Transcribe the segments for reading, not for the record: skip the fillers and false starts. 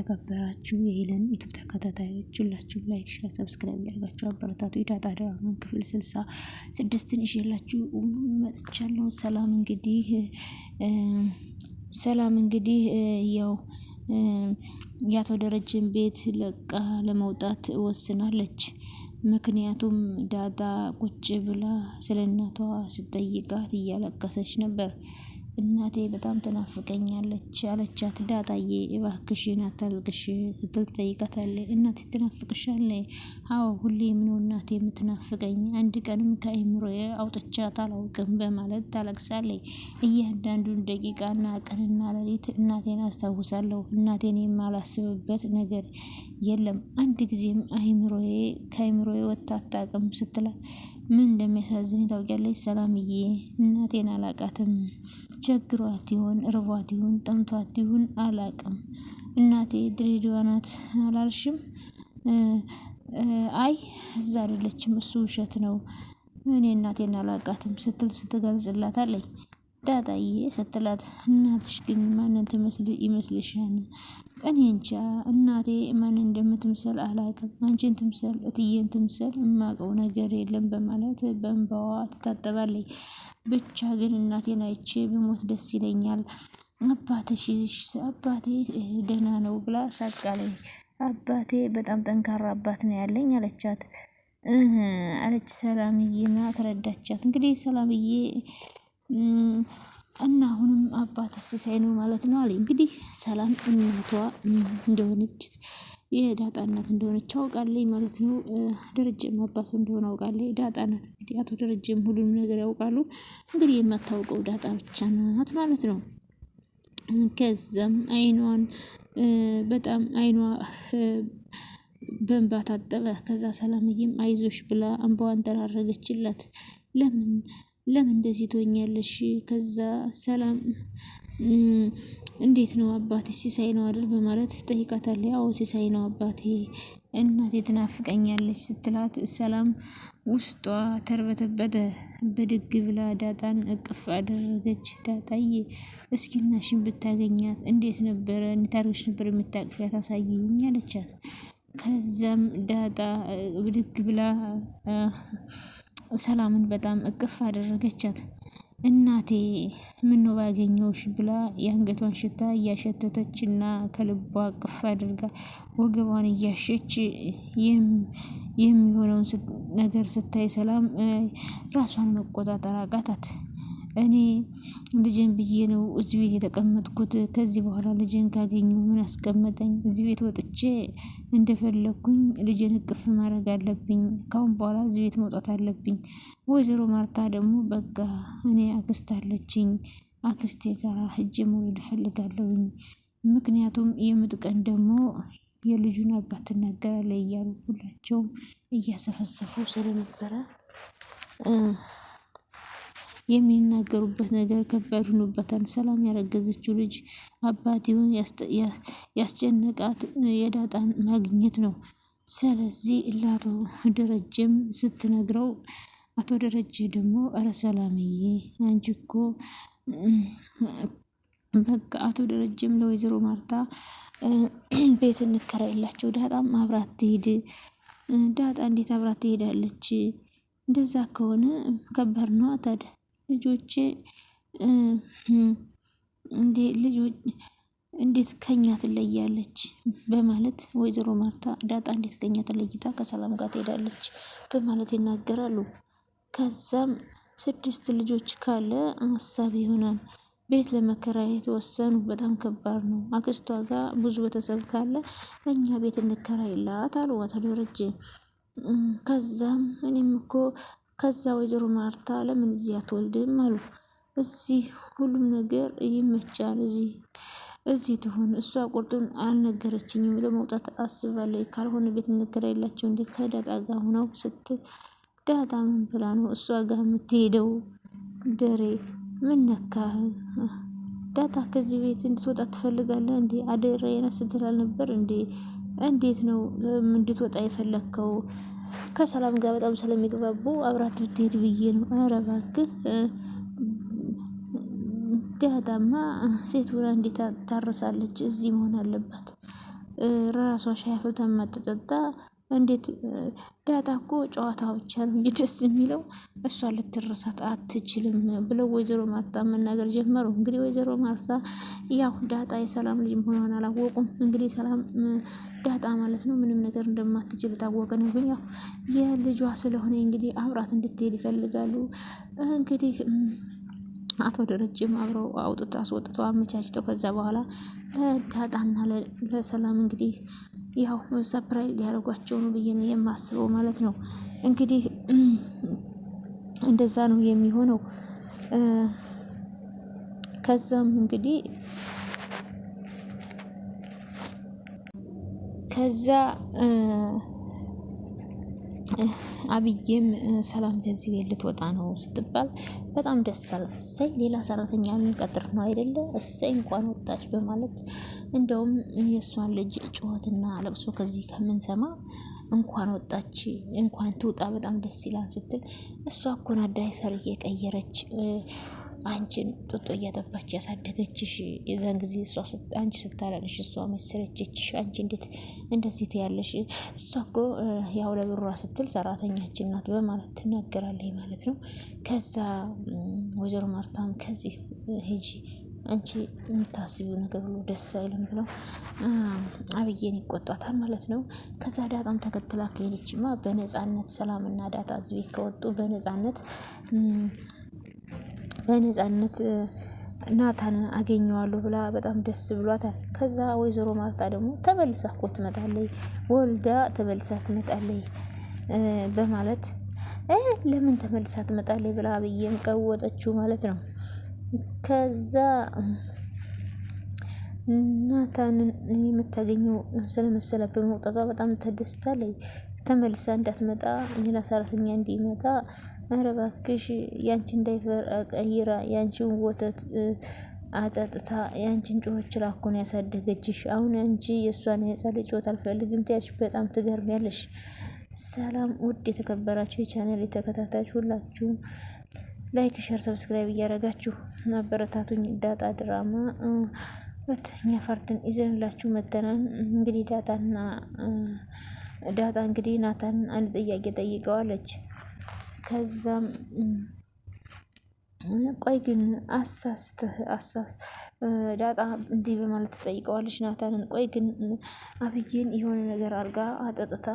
የተከበራችሁ የሄለን ዩቲዩብ ተከታታዮች ሁላችሁ ላይክ፣ ሼር፣ ሰብስክራይብ ያደርጋችሁ አበረታቱ። የዳጣ ድራማን ክፍል 66ን ይዤላችሁ መጥቻለሁ። ሰላም እንግዲህ ያው የአቶ ደረጀን ቤት ለቃ ለመውጣት ወስናለች። ምክንያቱም ዳጣ ቁጭ ብላ ስለ እናቷ ስትጠይቃት እያለቀሰች ነበር። እናቴ በጣም ትናፍቀኛለች አለቻት። ዳጣዬ እባክሽን አታልቅሽ ስትል ትጠይቃታለች። እናቴ ትናፍቅሻለች? አዎ ሁሌም ነው እናቴ የምትናፍቀኝ፣ አንድ ቀንም ከአእምሮዬ አውጥቻት አላውቅም በማለት ታለቅሳለች። እያንዳንዱን ደቂቃና ቀንና ሌሊት እናቴን አስታውሳለሁ። እናቴን የማላስብበት ነገር የለም፣ አንድ ጊዜም ከአእምሮዬ ወጥታ አታውቅም ስትላት ምን እንደሚያሳዝን ታውቂያለሽ ሰላምዬ? እናቴን አላቃትም። ቸግሯት ይሆን ርቧት ይሆን ጠምቷት ይሆን አላቅም። እናቴ ድሬዳዋ ናት አላልሽም? አይ እዛ አይደለችም፣ እሱ ውሸት ነው፣ እኔ እናቴን አላቃትም ስትል ስትገልጽላታለች። ዳጣዬ ስትላት እናትሽ ግን ማንን ትመስል ይመስልሻል? እኔ እንጃ እናቴ ማንን እንደምትምሰል አላቅም፣ አንቺን ትምሰል እትዬን ትምሰል የማውቀው ነገር የለም በማለት በእንባዋ ትታጠባለች። ብቻ ግን እናቴን አይቼ ብሞት ደስ ይለኛል። አባቴ ደህና ነው ብላ ሳቃለች። አባቴ በጣም ጠንካራ አባት ነው ያለኝ አለቻት። አለች ሰላምዬና ተረዳቻት። እንግዲህ ሰላምዬ እና አሁንም አባት ሲሳይ ነው ማለት ነው አለ። እንግዲህ ሰላም እናቷ እንደሆነች የዳጣ እናት እንደሆነች አውቃለች ማለት ነው። ደረጀም አባቱ እንደሆነ አውቃለች። ዳጣ ናት እንግዲህ አቶ ደረጀም ሁሉንም ነገር ያውቃሉ። እንግዲህ የማታውቀው ዳጣ ብቻ ናት ማለት ነው። ከዛም በጣም አይኗ በእንባ ታጠበ። ከዛ ሰላምዬም አይዞሽ ብላ እንባዋን ጠራረገችላት። ለምን እንደዚህ ትሆኛለሽ? ከዛ ሰላም እንዴት ነው አባትሽ ሲሳይ ነው አይደል በማለት ጠይቃታለች። ያው ሲሳይ ነው አባቴ፣ እናቴ ትናፍቀኛለች ስትላት ሰላም ውስጧ ተርበተበተ። ብድግ ብላ ዳጣን እቅፍ አደረገች። ዳጣዬ እስኪ እናትሽን ብታገኛት እንዴት ነበረ እንታርግሽ ነበር የምታቅፊያት አሳይኝ አለቻት። ከዛም ዳጣ ብድግ ብላ ሰላምን በጣም እቅፍ አደረገቻት። እናቴ ምነው ባገኘውሽ ብላ የአንገቷን ሽታ እያሸተተች እና ከልቧ እቅፍ አድርጋ ወገቧን እያሸች የሚሆነውን ነገር ስታይ ሰላም ራሷን መቆጣጠር አቃታት። እኔ ልጄን ብዬ ነው እዚህ ቤት የተቀመጥኩት። ከዚህ በኋላ ልጄን ካገኘሁ ምን አስቀመጠኝ? እዚህ ቤት ወጥቼ እንደፈለኩኝ ልጄን እቅፍ ማድረግ አለብኝ። ካሁን በኋላ እዚህ ቤት መውጣት አለብኝ። ወይዘሮ ማርታ ደግሞ በቃ እኔ አክስት አለችኝ፣ አክስቴ ጋር ሂጄ መውለድ እፈልጋለሁኝ። ምክንያቱም የምጥ ቀን ደግሞ የልጁን አባት ትናገራለች እያሉ ሁላቸውም እያሰፈሰፉ ስለነበረ የሚናገሩበት ነገር ከባድ ሆኖበታል። ሰላም ያረገዘችው ልጅ አባቴውን ያስጨነቃት የዳጣን ማግኘት ነው። ስለዚህ ለአቶ ደረጀም ስትነግረው አቶ ደረጀ ደግሞ እረ ሰላምዬ አንቺ እኮ በቃ አቶ ደረጀም ለወይዘሮ ማርታ ቤት እንከራይላቸው፣ ዳጣም አብራት ትሄድ። ዳጣ እንዴት አብራት ትሄዳለች? እንደዛ ከሆነ ከባድ ነው ታዲያ ልጆቼ እንዴት ከኛ ትለያለች? በማለት ወይዘሮ ማርታ ዳጣ እንዴት ከኛ ተለይታ ከሰላም ጋር ትሄዳለች? በማለት ይናገራሉ። ከዛም 6 ልጆች ካለ ሀሳብ ይሆናል። ቤት ለመከራየት ወሰኑ። በጣም ከባድ ነው። አክስቷ ጋር ብዙ ቤተሰብ ካለ እኛ ቤት እንከራይላት አሉ አቶ ደረጀ። ከዛም እኔም እኮ ከዛ ወይዘሮ ማርታ ለምን እዚህ አትወልድም አሉ። እዚህ ሁሉም ነገር ይመቻል፣ እዚህ ትሆን። እሷ ቁርጡን አልነገረችኝም፣ ለመውጣት አስባለች። ካልሆነ ቤት እንከራይላቸው እንዴ ከዳጣ ጋር ሆነው ስትል ዳጣ ምን ብላ ነው እሷ ጋር የምትሄደው? ደሬ ምን ነካህ? ዳጣ ከዚህ ቤት እንድትወጣ ትፈልጋለህ እንዴ? አደረየና ስትል አልነበር እንዴ? እንዴት ነው እንድትወጣ የፈለከው? ከሰላም ጋር በጣም ስለሚግባቡ አብራት ብትሄድ ብዬ ነው። ኧረ እባክህ ዳጣማ ሴት ውራ እንዴት ታርሳለች? እዚህ መሆን አለባት። ራሷ ሻይ አፍልታ የማትጠጣ እንዴት ዳጣ እኮ ጨዋታ ብቻ ነው እንጂ ደስ የሚለው እሷን ልትረሳት አትችልም ብለው ወይዘሮ ማርታ መናገር ጀመሩ። እንግዲህ ወይዘሮ ማርታ ያው ዳጣ የሰላም ልጅ መሆኗን አላወቁም። እንግዲህ ሰላም ዳጣ ማለት ነው ምንም ነገር እንደማትችል ታወቀ ነው። ግን ያው የልጇ ስለሆነ እንግዲህ አብራት እንድትሄድ ይፈልጋሉ። እንግዲህ አቶ ደረጀም አብረው አስወጥተው አመቻችተው ከዛ በኋላ ለዳጣና ለሰላም እንግዲህ ያው ሰፕራይዝ ሊያደርጓቸው ነው ብዬ ነው የማስበው ማለት ነው። እንግዲህ እንደዛ ነው የሚሆነው። ከዛም እንግዲህ ከዛ አብዬም ሰላም ከዚህ ቤት ልትወጣ ነው ስትባል በጣም ደስ አላት። እሰይ ሌላ ሰራተኛ ልንቀጥር ነው አይደለ? እሰይ እንኳን ወጣች በማለት እንደውም የእሷን ልጅ ጩኸትና ለቅሶ ከዚህ ከምንሰማ እንኳን ወጣች እንኳን ትውጣ በጣም ደስ ይላል ስትል እሷ እኮ ናት ዳይፐር እየቀየረች አንቺን ጡጦ እያጠባች ያሳደገችሽ። የዛን ጊዜ እሷ አንቺ ስታለቅሽ እሷ መሰለችሽ። አንቺ እንዴት እንደዚህ ትያለሽ? እሷ እኮ ያው ለብሯ ስትል ሰራተኛችን ናት በማለት ትናገራለች ማለት ነው። ከዛ ወይዘሮ ማርታም ከዚህ ሂጂ አንቺ የምታስቢው ነገር ሁሉ ደስ አይልም ብለው አብዬን ይቆጧታል ማለት ነው። ከዛ ዳጣም ተከትላ ከሄደችማ በነፃነት ሰላምና ዳጣ እዚህ ቤት ከወጡ በነፃነት ናታንን አገኘዋለሁ ብላ በጣም ደስ ብሏታል። ከዛ ወይዘሮ ማርታ ደግሞ ተመልሳ እኮ ትመጣለች፣ ወልዳ ተመልሳ ትመጣለች በማለት ለምን ተመልሳ ትመጣለች ብላ አብዬም ቀወጠችው ማለት ነው። ከዛ ናታንን የምታገኘው ስለመሰለ በመውጣቷ በጣም ተደስታለች። ተመልሳ እንዳትመጣ ሌላ ሰራተኛ እንዲመጣ ኧረ እባክሽ ያንቺን ዳይፐር ቀይራ ያንቺን ወተት አጠጥታ ያንቺን ጮኸች ላኮን ያሳደገችሽ። አሁን አንቺ የእሷን የህፃን ልጅ ጮት አልፈልግም ትያለሽ። በጣም ትገርሚያለሽ። ሰላም ውድ የተከበራችሁ የቻናል ተከታታዮች ሁላችሁም ላይክ፣ ሸር፣ ሰብስክራይብ እያደረጋችሁ አበረታቱኝ። ዳጣ ድራማ ሁለተኛ ፓርትን ይዘንላችሁ መተናል። እንግዲህ ዳጣ እንግዲህ ናታን አንድ ጥያቄ ጠይቀዋለች። ከዛም ቆይ ግን ዳጣ እንዲህ በማለት ትጠይቀዋለች ናታንን። ቆይ ግን አብዬን የሆነ ነገር አድርጋ አጠጥታ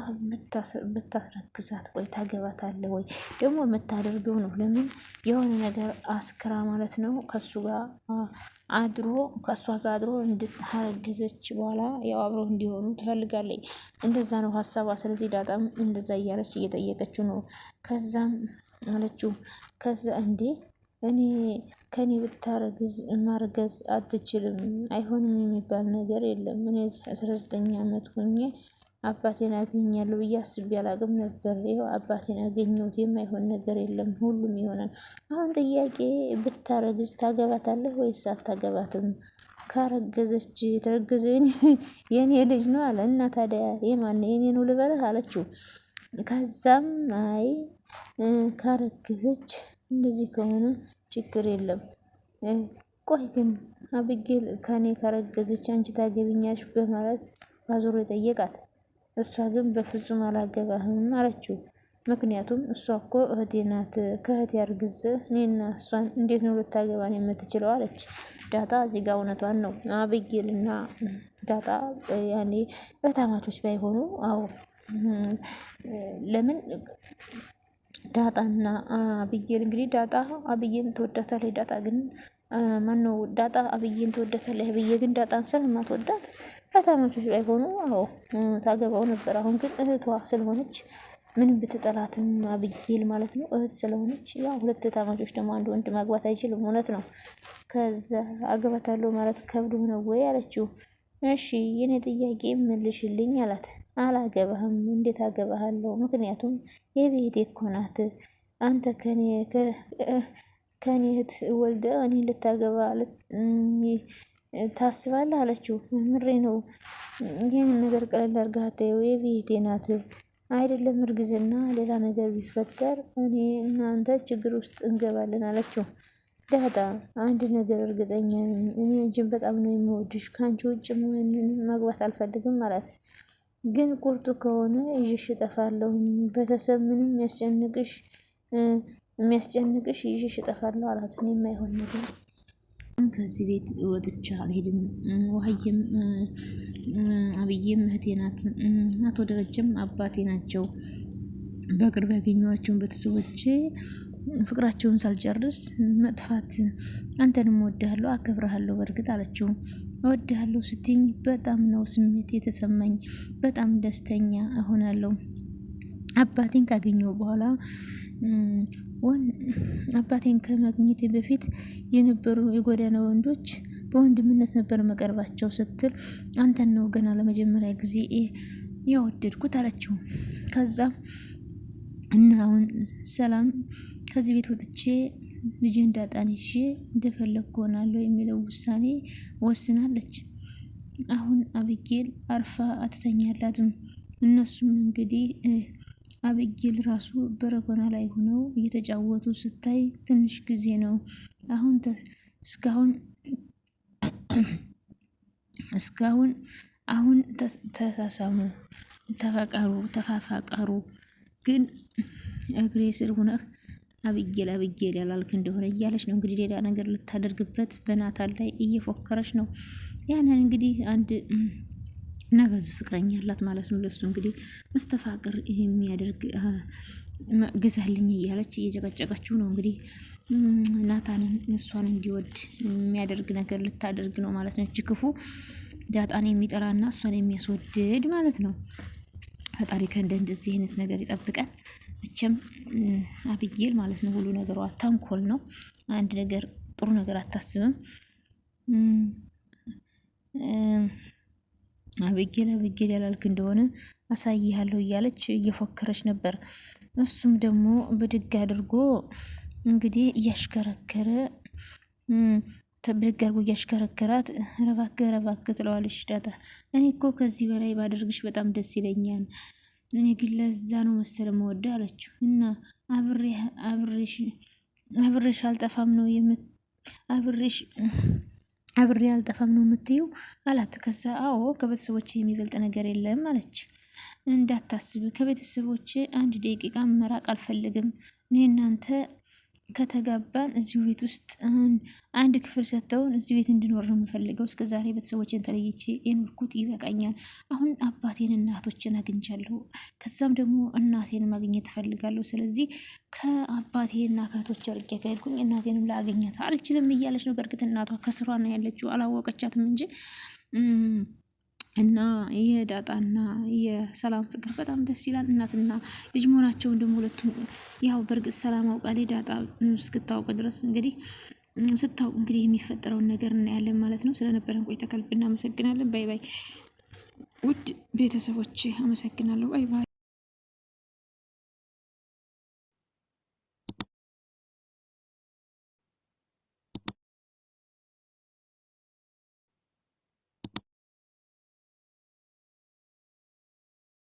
ብታስረግዛት ቆይ ታገባታለህ ወይ? ደግሞ የምታደርገው ነው ለምን የሆነ ነገር አስክራ ማለት ነው ከእሷ ጋር አድሮ እንድታረገዘች በኋላ ያው አብረው እንዲሆኑ ትፈልጋለች። እንደዛ ነው ሀሳቧ። ስለዚህ ዳጣም እንደዛ እያለች እየጠየቀችው ነው። ከዛም አለችው ከዛ እንዴ እኔ ከኔ ብታረግዝ ማርገዝ አትችልም፣ አይሆንም የሚባል ነገር የለም። እኔ 19 ዓመት ሆኜ አባቴን አገኛለሁ ብዬ አስቤ አላቅም ነበር። ይኸው አባቴን አገኘሁት። የማይሆን ነገር የለም፣ ሁሉም ይሆናል። አሁን ጥያቄ ብታረግዝ ታገባታለህ ወይስ አታገባትም? ካረገዘች የተረገዘው የኔ ልጅ ነው አለ እና ታዲያ የማን የኔ ነው ልበልህ አለችው። ከዛም አይ ካረገዘች እንደዚህ ከሆነ ችግር የለም። ቆይ ግን አብጌል ከኔ ካረገዘች አንቺ ታገቢኛለሽ በማለት አዙሮ የጠየቃት። እሷ ግን በፍጹም አላገባህም አለችው። ምክንያቱም እሷ እኮ እህቴ ናት፣ ከእህቴ አርግዝ እኔና እሷን እንዴት ነው ልታገባን የምትችለው አለች ዳጣ። እዚህ ጋር እውነቷን ነው። አብጌልና ዳጣ ያኔ በታማቾች ባይሆኑ አዎ ለምን ዳጣና አብዬል እንግዲህ ዳጣ አብዬን ትወዳታለች። ዳጣ ግን ማነው ዳጣ አብዬን ትወዳታለች። አብዬ ግን ዳጣን ስለማትወዳት በታማቾች ባይሆኑ አዎ ታገባው ነበር። አሁን ግን እህቷ ስለሆነች ምንም ብትጠላትም አብጌል ማለት ነው እህት ስለሆነች ያው ሁለት ታማቾች ደግሞ አንድ ወንድ ማግባት አይችልም። እውነት ነው። ከዛ አገባታለሁ ማለት ከብዶ ነው ወይ አለችው። እሺ የኔ ጥያቄ መልሽልኝ አላት። አላገባህም። እንዴት አገባሃለሁ? ምክንያቱም የቤቴ እኮ ናት። አንተ ከኔ እህት ወልደ እኔ ልታገባ ታስባለህ አለችው። ምሬ ነው። ይህን ነገር ቀለል አድርገህ አታየው? የቤቴ ናት አይደለም እርግዝና ሌላ ነገር ቢፈጠር እኔ እናንተ ችግር ውስጥ እንገባለን አለችው። ዳጣ አንድ ነገር እርግጠኛ ነኝ፣ እኔ አንቺን በጣም ነው የምወድሽ፣ ከአንቺ ውጭ ማንንም ማግባት አልፈልግም ማለት ግን ቁርጡ ከሆነ ይዤሽ እጠፋለሁ። ቤተሰብ ምንም የሚያስጨንቅሽ ይዤሽ እጠፋለሁ አላት። እኔ የማይሆን ነገር ከዚህ ቤት ወጥቼ አልሄድም። ውሀዬም አብዬም እህቴ ናት፣ አቶ ደረጀም አባቴ ናቸው። በቅርብ ያገኘኋቸውን ቤተሰቦቼ ፍቅራቸውን ሳልጨርስ መጥፋት፣ አንተንም እወድሃለሁ አከብረሃለሁ በእርግጥ አለችው። እወድሃለሁ ስትኝ በጣም ነው ስሜት የተሰማኝ፣ በጣም ደስተኛ እሆናለሁ። አባቴን ካገኘው በኋላ አባቴን ከማግኘቴ በፊት የነበሩ የጎዳና ወንዶች በወንድምነት ነበር መቀርባቸው ስትል አንተን ነው ገና ለመጀመሪያ ጊዜ ያወደድኩት አለችው። ከዛ እና አሁን ሰላም ከዚህ ቤት ወጥቼ ልጄን ዳጣን ይዤ እንደፈለግኩ ሆናለሁ የሚለው ውሳኔ ወስናለች። አሁን አቢጌል አርፋ አትተኛላትም። እነሱም እንግዲህ አቢጌል ራሱ በረጎና ላይ ሆነው እየተጫወቱ ስታይ ትንሽ ጊዜ ነው አሁን እስካሁን አሁን ተሳሳሙ፣ ተፋቀሩ ግን እግሬ ስር ሆነህ አቢጌል ያላልክ እንደሆነ እያለች ነው እንግዲህ ሌላ ነገር ልታደርግበት በናታን ላይ እየፎከረች ነው። ያንን እንግዲህ አንድ ነበዝ ፍቅረኛ አላት ማለት ነው። ለሱ እንግዲህ መስተፋቅር ይሄ የሚያደርግ ግዛልኝ እያለች እየጨቀጨቀችው ነው። እንግዲህ ናታንን እሷን እንዲወድ የሚያደርግ ነገር ልታደርግ ነው ማለት ነው። እጅ ክፉ ዳጣን የሚጠላና እሷን የሚያስወድድ ማለት ነው። ፈጣሪ ከእንደዚህ አይነት ነገር ይጠብቀን። መቼም አቢጌል ማለት ነው ሁሉ ነገሯ ተንኮል ነው። አንድ ነገር ጥሩ ነገር አታስብም። አቢጌል ያላልክ እንደሆነ አሳይሃለሁ እያለች እየፎከረች ነበር። እሱም ደግሞ ብድግ አድርጎ እንግዲህ እያሽከረከረ እያሽከረከራት ረባክ ትለዋለች ዳጣ። እኔ እኮ ከዚህ በላይ ባደርግሽ በጣም ደስ ይለኛል፣ እኔ ግን ለዛ ነው መሰለ መወደው አለችው። እና አብሬሽ አልጠፋም ነው አብሬ አልጠፋም ነው የምትይው አላት። ከዛ አዎ ከቤተሰቦቼ የሚበልጥ ነገር የለም አለች። እንዳታስብ ከቤተሰቦቼ አንድ ደቂቃ መራቅ አልፈልግም። እኔ እናንተ ከተጋባን እዚሁ ቤት ውስጥ አንድ ክፍል ሰጥተውን እዚህ ቤት እንድኖር ነው የምፈልገው። እስከዛሬ ቤተሰቦቼን ተለይቼ የኖርኩት ይበቃኛል። አሁን አባቴን እናቶችን አግኝቻለሁ። ከዛም ደግሞ እናቴን ማግኘት እፈልጋለሁ። ስለዚህ ከአባቴና ከእህቶቼ ርቄ ከሄድኩኝ እናቴንም ላገኛት አልችልም እያለች ነው። በእርግጥ እናቷ ከስሯ ነው ያለችው፣ አላወቀቻትም እንጂ እና የዳጣና የሰላም ፍቅር በጣም ደስ ይላል። እናትና ልጅ መሆናቸውን ደግሞ ሁለቱም ያው በእርግጥ ሰላም አውቃለች፣ ዳጣ እስክታውቅ ድረስ እንግዲህ ስታውቅ እንግዲህ የሚፈጠረውን ነገር እናያለን ማለት ነው። ስለነበረን ቆይታ ከልብ እናመሰግናለን። ባይ ባይ ውድ ቤተሰቦቼ፣ አመሰግናለሁ። ባይ ባይ።